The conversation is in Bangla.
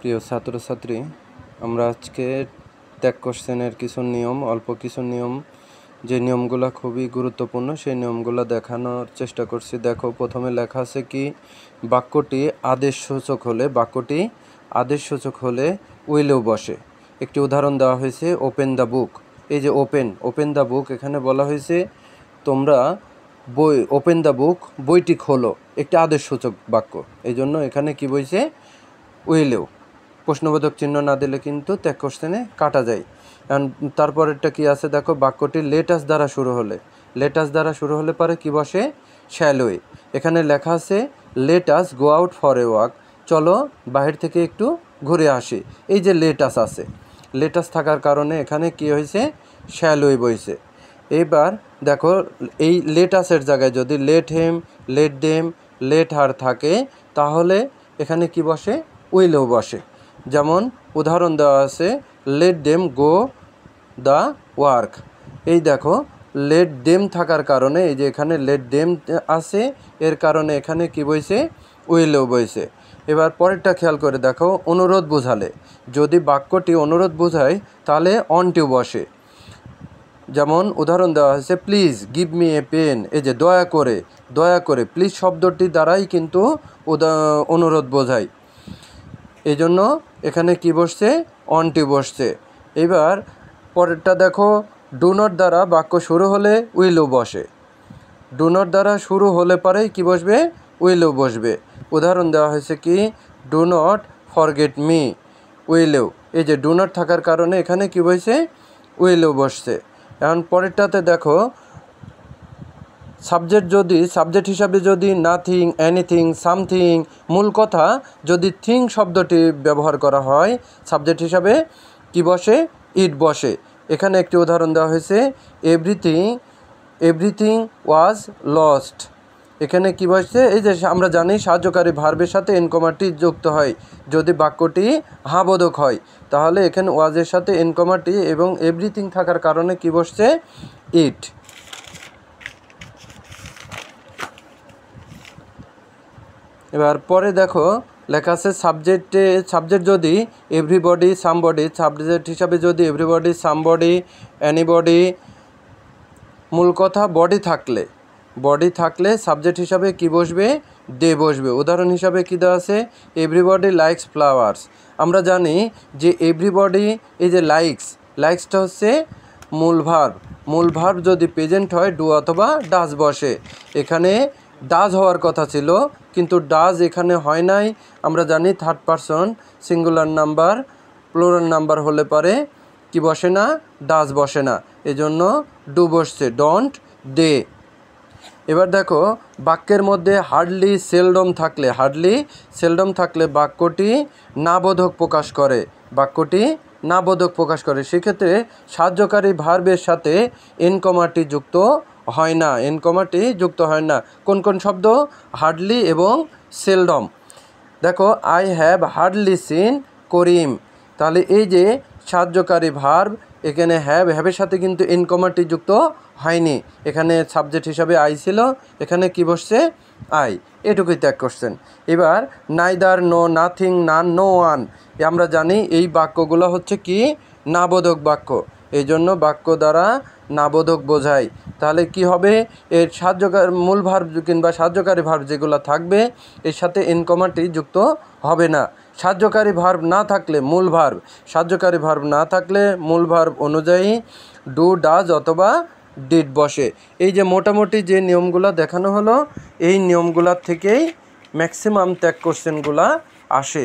প্রিয় ছাত্রছাত্রী, আমরা আজকে ত্যাগ কোশ্চেনের কিছু নিয়ম, অল্প কিছু নিয়ম, যে নিয়মগুলো খুবই গুরুত্বপূর্ণ সেই নিয়মগুলো দেখানোর চেষ্টা করছি। দেখো, প্রথমে লেখা আছে কি, বাক্যটি আদেশসূচক হলে উইলেও বসে। একটি উদাহরণ দেওয়া হয়েছে, ওপেন দ্য বুক। এই যে ওপেন দ্য বুক, এখানে বলা হয়েছে তোমরা ওপেন দ্য বুক, বইটি খোলো, একটি আদেশসূচক বাক্য। এই জন্য এখানে কি বলছে, উইলেও। প্রশ্নবোধক চিহ্ন না দিলে কিন্তু ত্যাগ কোশ্চেনে কাটা যায়। কারণ তারপরেরটা কি আছে দেখো, বাক্যটি লেটাস দ্বারা শুরু হলে পরে কি বসে, শ্যালোই। এখানে লেখা আছে let us go out for a walk, চলো বাহির থেকে একটু ঘুরে আসি। এই যে লেটাস আছে, লেটাস থাকার কারণে এখানে কি হয়েছে, শ্যালোই বইছে। এবার দেখো, এই লেটাসের জায়গায় যদি লেট হেম, লেট দেম, লেট হার থাকে, তাহলে এখানে কি বসে, উইলেও বসে। যেমন উদাহরণ দেওয়া আছে, let them go the work. এই দেখো, লেট দেম থাকার কারণে, এই যে এখানে লেট দেম আছে, এর কারণে এখানে কি বইছে, উইলেও বইছে। এবার পরেরটা খেয়াল করে দেখো, অনুরোধ বোঝালে, যদি বাক্যটি অনুরোধ বোঝায় তাহলে অন টু বসে। যেমন উদাহরণ দেওয়া হয়েছে, please give me a pen. এই যে দয়া করে, প্লিজ শব্দটি দ্বারাই কিন্তু অনুরোধ বোঝায়, এই জন্য এখানে কি বসছে, অন টু বসছে। এবার পরেরটা দেখো, ডু নট দ্বারা বাক্য শুরু হলে উইলও বসে। ডু নট দ্বারা শুরু হলে পরেই কি বসবে, উইলও বসবে। উদাহরণ দেওয়া হয়েছে কি, ডু নট ফরগেট মি, উইলেও। এই যে ডু নট থাকার কারণে এখানে কি বসছে, উইলেও বসছে। এখন পরেরটাতে দেখো, সাবজেক্ট হিসাবে যদি নাথিং, এনিথিং, সামথিং, মূল কথা যদি থিং শব্দটি ব্যবহার করা হয়, সাবজেক্ট হিসাবে কি বসে, ইট বসে। এখানে একটি উদাহরণ দেওয়া হয়েছে, এভরিথিং ওয়াজ লস্ট। এখানে কি বসছে, এই যে আমরা জানি সাহায্যকারী ভার্বের সাথে এনকমাটি যুক্ত হয় যদি বাক্যটি হাবোধক হয়, তাহলে এখানে ওয়াজের সাথে এনকমাটি এবং এভরিথিং থাকার কারণে কি বসছে, ইট। এবার পরে দেখো লেখা আছে, সাবজেক্ট যদি এভরিবডি, সামবডি, সাবজেক্ট হিসাবে যদি এভরিবডি, সামবডি, এনিবডি, মূল কথা বডি থাকলে সাবজেক্ট হিসাবে কি বসবে, দে বসবে। উদাহরণ হিসাবে কি দেওয়া আছে, এভরিবডি লাইকস ফ্লাওয়ার্স। আমরা জানি যে এভরিবডি, এই যে লাইকসটা হচ্ছে মূল ভার্ব যদি প্রেজেন্ট হয় ডু অথবা ডাজ বসে। এখানে ডাজ হওয়ার কথা ছিল, কিন্তু ডাজ এখানে হয় নাই। আমরা জানি third person singular number, plural number হলে পরে কি বসে না, ডাজ বসে না, এজন্য ডু বসছে, ডোন্ট, দে। এবার দেখো, বাক্যের মধ্যে হার্ডলি সেলডম থাকলে বাক্যটি নাবোধক প্রকাশ করে। সেক্ষেত্রে সাহায্যকারী ভার্বের সাথে এনকমাটি যুক্ত হয় না। কোন কোন শব্দ, হার্ডলি এবং সেলডম। দেখো, আই হ্যাভ হার্ডলি সিন করিম। তাহলে এই যে সাহায্যকারী ভার্ব, এখানে হ্যাভের সাথে কিন্তু এনকমাটি যুক্ত হয়নি, এখানে সাবজেক্ট হিসাবে আই ছিল, এখানে কি বসছে, আই। এটুকুই ত্যাগ কোশ্চেন। এবার নাইদার, নো, নাথিং, নান, নো ওয়ান, আমরা জানি এই বাক্যগুলো হচ্ছে কি, নাবোধক বাক্য, এই জন্য বাক্য দ্বারা নাবোধক বোঝায়। তাহলে কি হবে, এর মূল ভার্ব কিংবা সাহায্যকারী ভার্ব যেগুলো থাকবে, এর সাথে এনকমাটি যুক্ত হবে না। সাহায্যকারী ভার্ব না থাকলে মূল ভার্ব অনুযায়ী ডু, ডাজ অথবা ডিড বসে। এই যে মোটামুটি যে নিয়মগুলো দেখানো হলো, এই নিয়মগুলোর থেকেই ম্যাক্সিমাম ত্যাগ কোশ্চেনগুলো আসে।